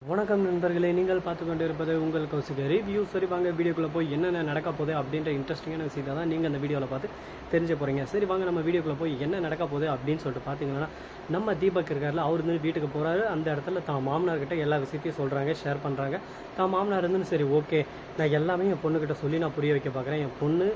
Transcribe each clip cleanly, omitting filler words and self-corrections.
வணக்கம் நண்பர்களே, நீங்கள் பார்த்து கொண்டு இருப்பது உங்கள் கௌசிக ரிவ்யூ. சரி வாங்க வீடியோக்குள்ளே போய் என்னென்ன நடக்க போகுது அப்படின்ற இன்ட்ரெஸ்டிங்கான விஷயத்தை தான் நீங்கள் அந்த வீடியோவில் பார்த்து தெரிஞ்ச போகிறீங்க. சரி வாங்க நம்ம வீடியோக்குள்ளே போய் என்ன நடக்க போகுது அப்படின்னு சொல்லிட்டு பார்த்தீங்கன்னா, நம்ம தீபக் இருக்கார்ல, அவர் வந்து வீட்டுக்கு போகிறாரு. அந்த இடத்துல தான் மாமனார்கிட்ட எல்லா விஷயத்தையும் சொல்கிறாங்க, ஷேர் பண்ணுறாங்க. தான் மாமனார் இருந்துன்னு சரி ஓகே, நான் எல்லாமே என் பொண்ணுக்கிட்ட சொல்லி நான் புரிய வைக்க பார்க்குறேன். என் பொண்ணு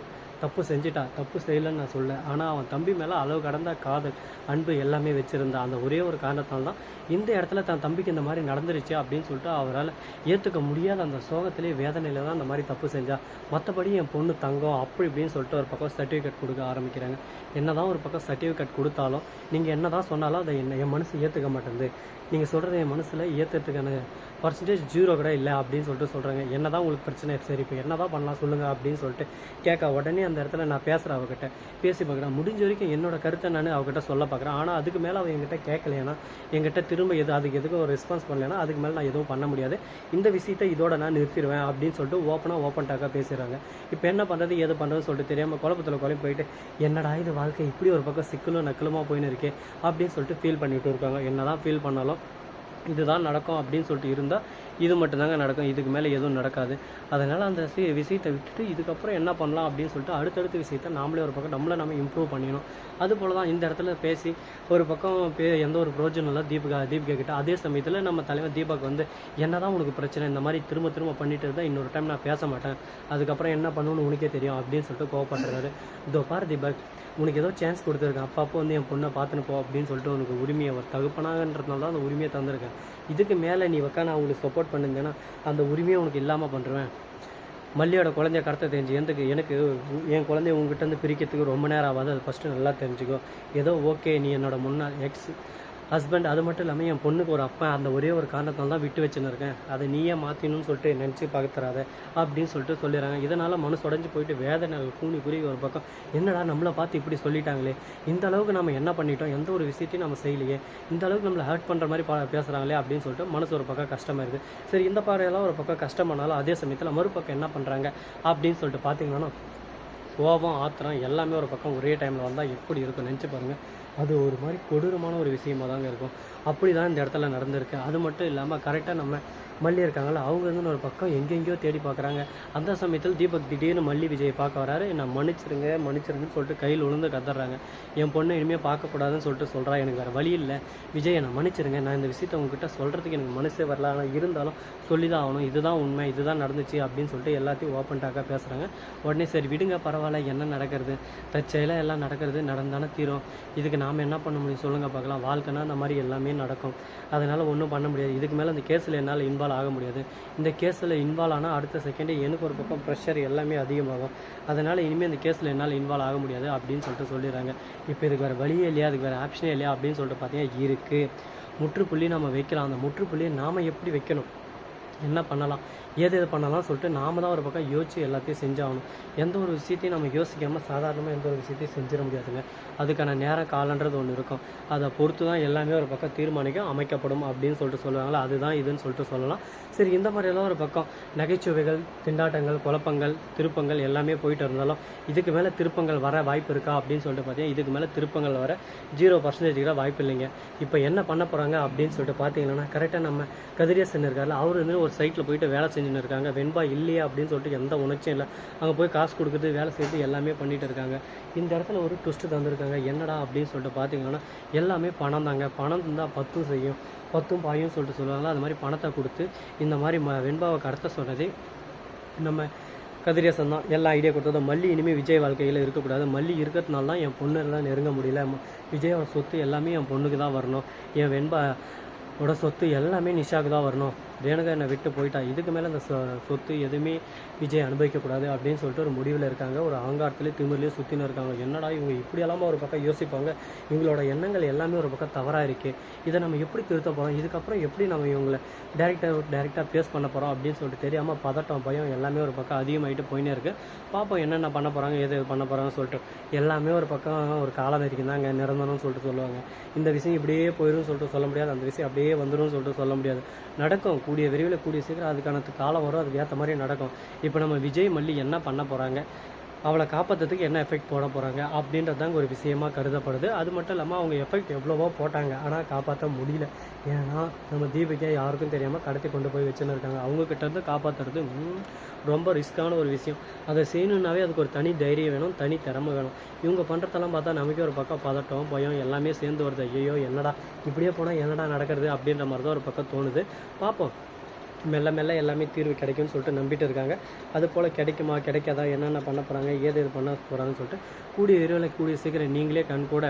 தப்பு செஞ்சுட்டா, தப்பு செய்யலைன்னு நான் சொல்ல. ஆனால் அவன் தம்பி மேலே அளவு கடந்த காதல், அன்பு எல்லாமே வச்சுருந்தான். அந்த ஒரே ஒரு காரணத்தால் தான் இந்த இடத்துல தன் தம்பிக்கு இந்த மாதிரி நடந்துருச்சு அப்படின்னு சொல்லிட்டு அவரால் ஏற்றுக்க முடியாத அந்த சோகத்திலே வேதனையில் தான் இந்த மாதிரி தப்பு செஞ்சா. மற்றபடி என் பொண்ணு தங்கம் அப்படி இப்படின்னு சொல்லிட்டு ஒரு பக்கம் சர்டிஃபிகேட் கொடுக்க ஆரம்பிக்கிறாங்க. என்ன தான் ஒரு பக்கம் சர்டிஃபிகேட் கொடுத்தாலும் நீங்கள் என்ன தான் சொன்னாலும் அதை என் மனசு ஏற்றுக்க மாட்டேங்குது. நீங்கள் சொல்கிறது என் மனசில் ஏற்றுறதுக்கான பர்சன்டேஜ் 0 கூட இல்லை அப்படின்னு சொல்லிட்டு சொல்கிறாங்க. என்ன தான் உங்களுக்கு பிரச்சனை, சரி இப்போ என்ன தான் பண்ணலாம் சொல்லுங்கள் அப்படின்னு சொல்லிட்டு கேட்க உடனே அந்த இடத்துல நான் பேசுகிறேன், அவகிட்ட பேசி பார்க்குறேன். முடிஞ்ச வரைக்கும் என்னோட கருத்தை நான் அவகிட்ட சொல்ல பார்க்குறேன். ஆனால் அதுக்கு மேலே அவள் என்கிட்ட கேட்கலைன்னா, என்கிட்ட திரும்ப அதுக்கு எதுக்கும் ஒரு ரெஸ்பான்ஸ் பண்ணலைன்னா அதுக்கு மேலே நான் எதுவும் பண்ண முடியாது. இந்த விஷயத்தை இதோட நான் நிறுத்திடுவேன் அப்படின்னு சொல்லிட்டு ஓப்பன் டாக்காக பேசுகிறாங்க. இப்போ என்ன பண்ணுறது எது பண்ணுறதுன்னு சொல்லிட்டு தெரியாமல் குழப்பத்தில் குழம்பு போயிட்டு, என்னடா இது வாழ்க்கை இப்படி ஒரு பக்கம் சிக்கலும் நக்கலுமாக போயின்னு இருக்கே அப்படின்னு சொல்லிட்டு ஃபீல் பண்ணிட்டு இருக்காங்க. என்ன தான் ஃபீல் பண்ணாலும் இதுதான் நடக்கும் அப்படின்னு சொல்லிட்டு இருந்தால் இது மட்டும்தாங்க நடக்கும், இதுக்கு மேலே எதுவும் நடக்காது. அதனால் அந்த விஷயத்தை விட்டுட்டு இதுக்கப்புறம் என்ன பண்ணலாம் அப்படின்னு சொல்லிட்டு அடுத்தடுத்த விஷயத்தை நாமளே ஒரு பக்கம் நம்ம இம்ப்ரூவ் பண்ணிக்கணும். அதுபோல் தான் இந்த இடத்துல பேசி ஒரு பக்கம் எந்த ஒரு பிரோஜனம் இல்லை தீபிகா கிட்ட. அதே சமயத்தில் நம்ம தலைவர் தீபக் வந்து என்ன தான் உனக்கு பிரச்சனை, இந்த மாதிரி திரும்ப பண்ணிட்டு இருந்தால் இன்னொரு டைம் நான் பேச மாட்டேன், அதுக்கப்புறம் என்ன பண்ணணும்னு உனக்கே தெரியும் அப்படின்னு சொல்லிட்டு கோவப்படுறாரு. இதோ பார் தீபக், உனக்கு ஏதோ சான்ஸ் கொடுத்துருக்கேன், அப்பப்போ வந்து என் பொண்ணை பார்த்துன்னு போ அப்படின்னு சொல்லிட்டு உனக்கு உரிமையை ஒரு தகுப்பனாகன்றதுனால தான் அந்த உரிமையை தந்திருக்கேன். இதுக்கு மேலே நீ நான் உங்களுக்கு சப்போர்ட் பண்ணுங்கன்னா அந்த உரிமையை உனக்கு இல்லாமல் பண்ணுறேன். மல்லியோட குழந்தைய கடத்த தெரிஞ்சு எனக்கு என் குழந்தைய உங்ககிட்ட இருந்து பிரிக்கிறதுக்கு ரொம்ப நேரம் ஆகாது, அது ஃபஸ்ட்டு நல்லா தெரிஞ்சுக்கோ. ஏதோ ஓகே, நீ என்னோட முன்னாள் எக்ஸ் ஹஸ்பண்ட், அது மட்டும் இல்லாமல் என் பொண்ணுக்கு ஒரு அப்பா, அந்த ஒரே ஒரு காரணத்தால் தான் விட்டு வச்சுன்னு இருக்கேன், அதை நீயே மாற்றினுன்னு சொல்லிட்டு நினச்சி பார்த்துறாத அப்படின்னு சொல்லிட்டு சொல்லிடுறாங்க. இதனால் மனசு உடஞ்சி போயிட்டு வேதனை கூணி குறுகி ஒரு பக்கம், என்னடா நம்மளை பார்த்து இப்படி சொல்லிட்டாங்களே, இந்த அளவுக்கு நம்ம என்ன பண்ணிட்டோம், எந்த ஒரு விஷயத்தையும் நம்ம செய்யலையே, இந்த அளவுக்கு நம்மளை ஹர்ட் பண்ணுற மாதிரி பேசுகிறாங்களே அப்படின்னு சொல்லிட்டு மனசு ஒரு பக்கம் கஷ்டமாக இருக்குது. சரி, இந்த பாறையெல்லாம் ஒரு பக்கம் கஷ்டமானாலும் அதே சமயத்தில் மறுபக்கம் என்ன பண்ணுறாங்க அப்படின்னு சொல்லிட்டு பார்த்தீங்கன்னா, கோபம் ஆத்திரம் எல்லாமே ஒரு பக்கம் ஒரே டைமில் வந்தால் எப்படி இருக்கும் நினச்சி பாருங்கள். அது ஒரு மாதிரி கொடூரமான ஒரு விஷயமாக தாங்க இருக்கும். அப்படி தான் இந்த இடத்துல நடந்திருக்கு. அது மட்டும் இல்லாமல் கரெக்டாக நம்ம மல்லி இருக்காங்களா, அவங்க வந்து ஒரு பக்கம் எங்கெங்கேயோ தேடி பார்க்குறாங்க. அந்த சமயத்தில் தீபக் திடீர்னு மல்லி விஜயை பார்க்க வராரு. நான் மன்னிச்சிருங்கன்னு சொல்லிட்டு கையில் விழுந்து கத்துறாங்க. என் பொண்ணை இனிமேல் பார்க்கக்கூடாதுன்னு சொல்லிட்டு சொல்கிறா. எனக்கு வேறு வழி இல்லை விஜய், நான் மன்னிச்சிருங்க, நான் இந்த விஷயத்தை உங்ககிட்ட சொல்கிறதுக்கு எனக்கு மனசே வரல, ஆனால் இருந்தாலும் சொல்லி தான் ஆகணும், இதுதான் உண்மை, இதுதான் நடந்துச்சு அப்படின்னு சொல்லிட்டு எல்லாத்தையும் ஓப்பன் டாக்காக பேசுகிறாங்க. உடனே சரி விடுங்க, பரவாயில்ல, என்ன நடக்கிறது, தற்செயலாக எல்லாம் நடக்கிறது, நடந்தானே தீரும், இதுக்கு நாம் என்ன பண்ண முடியும் சொல்லுங்கள் பார்க்கலாம். வாழ்க்கைனா அந்த மாதிரி எல்லாமே நடக்கும், அதனால் ஒன்றும் பண்ண முடியாது. இதுக்கு மேலே அந்த கேஸில் என்னால் இன்வால்வ் ஆக முடியாது. இந்த கேஸில் இன்வால்வ் ஆனால் அடுத்த செகண்டே எனக்கு ஒரு பக்கம் ப்ரெஷர் எல்லாமே அதிகமாகும். அதனால் இனிமேல் இந்த கேஸில் என்னால் இன்வால்வ் ஆக முடியாது அப்படின்னு சொல்லிட்டு சொல்லிடுறாங்க. இப்போ இதுக்கு வேறு வழியே இல்லையா, அதுக்கு வேறு ஆப்ஷனே இல்லையா அப்படின்னு சொல்லிட்டு பார்த்தீங்கன்னா இருக்குது. முற்றுப்புள்ளி நம்ம வைக்கலாம். அந்த முற்றுப்புள்ளியை நாம் எப்படி வைக்கணும், என்ன பண்ணலாம், எது பண்ணலாம் சொல்லிட்டு நாம் தான் ஒரு பக்கம் யோசிச்சு எல்லாத்தையும் செஞ்சாகணும். எந்த ஒரு விஷயத்தையும் நம்ம யோசிக்காமல் சாதாரணமாக எந்த ஒரு விஷயத்தையும் செஞ்சிட முடியாதுங்க. அதுக்கான நேரம் காலன்றது ஒன்று இருக்கும். அதை பொறுத்து தான் எல்லாமே ஒரு பக்கம் தீர்மானிக்கும் அமைக்கப்படும் அப்படின்னு சொல்லிட்டு சொல்லுவாங்களா, அதுதான் இதுன்னு சொல்லிட்டு சொல்லலாம். சரி, இந்த மாதிரியெல்லாம் ஒரு பக்கம் நகைச்சுவைகள், திண்டாட்டங்கள், குழப்பங்கள், திருப்பங்கள் எல்லாமே போயிட்டு இருந்தாலும் இதுக்கு மேலே திருப்பங்கள் வர வாய்ப்பு இருக்கா அப்படின்னு சொல்லிட்டு பார்த்தீங்கன்னா, இதுக்கு மேலே திருப்பங்கள் வர 0% கூட வாய்ப்பு இல்லைங்க. இப்போ என்ன பண்ண போகிறாங்க அப்படின்னு சொல்லிட்டு பார்த்தீங்கன்னா, கரெக்டாக நம்ம கதிரேசன் இருக்கார்ல, அவர் வந்து ஒரு சைட்டில் போயிட்டு வேலை செஞ்சுன்னு இருக்காங்க. வெண்பா இல்லையா அப்படின்னு சொல்லிட்டு எந்த உணர்ச்சியும் இல்லை. அங்கே போய் காசு கொடுக்குறது, வேலை செய்து எல்லாமே பண்ணிட்டு இருக்காங்க. இந்த இடத்துல ஒரு ட்விஸ்ட்டு தந்திருக்காங்க. என்னடா அப்படின்னு சொல்லிட்டு பார்த்தீங்கன்னா, எல்லாமே பணம் தாங்க. பணம் இருந்தால் 10 செய்யும், 10 பாயும் சொல்லிட்டு சொல்லுவாங்களா, அது மாதிரி பணத்தை கொடுத்து இந்த மாதிரி வெண்பாவை கடத்த சொன்னதே நம்ம கதிரேசன் தான். எல்லா ஐடியா கொடுத்தது. மல்லி இனிமேல் விஜய் வாழ்க்கையில் இருக்கக்கூடாது, மல்லி இருக்கிறதுனால தான் என் பொண்ணு எல்லாம் நெருங்க முடியல, விஜயோட சொத்து எல்லாமே என் பொண்ணுக்கு தான் வரணும், என் வெண்பாவோட சொத்து எல்லாமே நிஷாவுக்கு தான் வரணும், ரேணுகா என்னை விட்டு போயிட்டா, இதுக்கு மேலே அந்த சொத்து எதுவுமே விஜய் அனுபவிக்கக்கூடாது அப்படின்னு சொல்லிட்டு ஒரு முடிவில் இருக்காங்க. ஒரு அகங்காரத்துலேயே திமிர்லேயே சுற்றின்னு இருக்காங்க. என்னடா இவங்க இப்படியெல்லாமல் ஒரு பக்கம் யோசிப்பாங்க, இவங்களோட எண்ணங்கள் எல்லாமே ஒரு பக்கம் தவறாக இருக்குது, இதை நம்ம எப்படி திருத்த போகிறோம், இதுக்கப்புறம் எப்படி நம்ம இவங்களை டேரெக்டாக பேஸ் பண்ண போகிறோம் அப்படின்னு சொல்லிட்டு தெரியாமல் பதட்டம், பயம் எல்லாமே ஒரு பக்கம் அதிகமாகிட்டு போயினே இருக்குது. பார்ப்போம் என்னென்ன பண்ண போகிறாங்க, எது பண்ண போகிறாங்கன்னு சொல்லிட்டு. எல்லாமே ஒரு பக்கம் ஒரு காலம் வரைக்கும் தாங்க நிரந்தரம்னு சொல்லிட்டு சொல்லுவாங்க. இந்த விஷயம் இப்படியே போயிடும்னு சொல்லிட்டு சொல்ல முடியாது, அந்த விஷயம் அப்படியே வந்துடும் சொல்லிட்டு சொல்ல முடியாது. நடக்கும், கூடிய விரைவில் கூடிய சீக்கிரம் அதுக்கான காலம் வரும், அதுக்கு ஏற்ற மாதிரி நடக்கும். இப்போ நம்ம விஜய் மல்லி என்ன பண்ண போகிறாங்க, அவளை காப்பாற்றுறதுக்கு என்ன எஃபெக்ட் போட போகிறாங்க அப்படின்றது தாங்க ஒரு விஷயமா கருதப்படுது. அது மட்டும் இல்லாமல் அவங்க எஃபெக்ட் எவ்வளவோ போட்டாங்க, ஆனால் காப்பாற்ற முடியல. ஏன்னா நம்ம தீபிகா யாருக்கும் தெரியாமல் கடத்தி கொண்டு போய் வச்சுன்னு இருக்காங்க. அவங்கக்கிட்டேருந்து காப்பாற்றுறது ரொம்ப ரிஸ்க்கான ஒரு விஷயம். அதை செய்யணுன்னாவே அதுக்கு ஒரு தனி தைரியம் வேணும், தனி திறமை வேணும். இவங்க பண்ணுறதெல்லாம் பார்த்தா நமக்கே ஒரு பக்கம் பதட்டம், பயம் எல்லாமே சேர்ந்து வருது. ஐயோ என்னடா இப்படியே போனால் என்னடா நடக்கிறது அப்படின்ற மாதிரி தான் ஒரு பக்கம் தோணுது. பார்ப்போம், மெல்ல மெல்ல எல்லாமே தீர்வு கிடைக்கும்னு சொல்லிட்டு நம்பிட்டு இருக்காங்க. அது போல் கிடைக்குமா கிடைக்காதா, என்னென்ன பண்ண போகிறாங்க, ஏது இது பண்ண போகிறாங்கன்னு சொல்லிட்டு கூடிய விரைவில் கூடிய சீக்கிரம் நீங்களே கண் கூட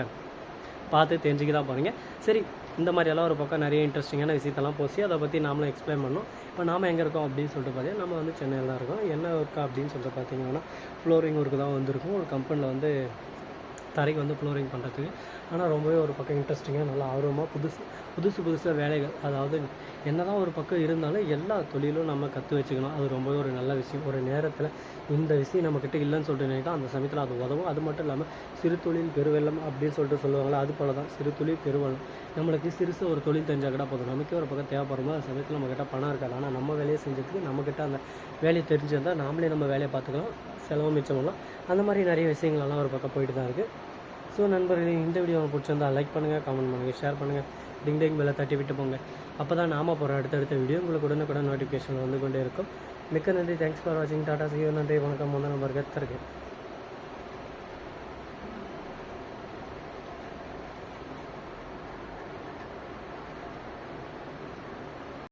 பார்த்து தெரிஞ்சுக்க தான் போகிறீங்க. சரி, இந்த மாதிரியெல்லாம் ஒரு பக்கம் நிறைய இன்ட்ரெஸ்டிங்கான விஷயத்தெல்லாம் போச்சு. அதை பற்றி நாமளும் எக்ஸ்பிளைன் பண்ணோம். இப்போ நாம் எங்கே இருக்கோம் அப்படின்னு சொல்லிட்டு பார்த்தீங்கன்னா, நம்ம வந்து சென்னையில் தான் இருக்கோம். என்ன ஒர்க்கா அப்படின்னு சொல்லிட்டு பார்த்தீங்கன்னா, ஃப்ளோரிங் ஒர்க்கு தான் வந்திருக்கும். ஒரு கம்பெனியில் வந்து தரைக்கு வந்து ஃப்ளோரிங் பண்ணுறதுக்கு. ஆனால் ரொம்பவே ஒரு பக்கம் இன்ட்ரெஸ்டிங்காக நல்லா ஆர்வமாக புதுசாக வேலைகள், அதாவது என்ன தான் ஒரு பக்கம் இருந்தாலும் எல்லா தொழிலும் நம்ம கற்று வச்சுக்கணும். அது ரொம்பவே ஒரு நல்ல விஷயம். ஒரு நேரத்தில் இந்த விஷயம் நம்மக்கிட்ட இல்லைன்னு சொல்லிட்டு நினைக்கிட்டா அந்த சமயத்தில் அது உதவும். அது மட்டும் இல்லாமல் சிறு தொழில் பெருவெள்ளம் அப்படின்னு சொல்லிட்டு சொல்லுவாங்களா, அது போல தான் சிறு தொழில் பெருவெள்ளம். நம்மளுக்கு சிறுசு ஒரு தொழில் தெரிஞ்சால் கூட போதும். நமக்கே ஒரு பக்கம் தேவைப்படும்போது அந்த சமயத்தில் நம்மக்கிட்ட பணம் இருக்காது. ஆனால் நம்ம வேலையை செஞ்சதுக்கு நம்மக்கிட்ட அந்த வேலையை தெரிஞ்சிருந்தால் நாமளே நம்ம வேலையை பார்த்துக்கலாம், செலவு மிச்சம் பண்ணலாம். அந்த மாதிரி நிறைய விஷயங்கள்லாம் ஒரு பக்கம் போயிட்டு தான் இருக்குது. ஸோ நண்பர்களே, இந்த வீடியோ பிடிச்சிருந்தா லைக் பண்ணுங்கள், கமெண்ட் பண்ணுங்கள், ஷேர் பண்ணுங்கள், டிங் பெல்லை தட்டி விட்டு போங்க. அப்போ தான் நாம போகிற அடுத்தடுத்த வீடியோ உங்களுக்கு உடனுக்குடன் நோட்டிஃபிகேஷன் வந்து கொண்டே இருக்கும். மிக்க நன்றி. தேங்க்ஸ் ஃபார் வாட்சிங். Tata, see you. நன்றி, வணக்கம். முதல் நம்பர் கற்றுருக்கு.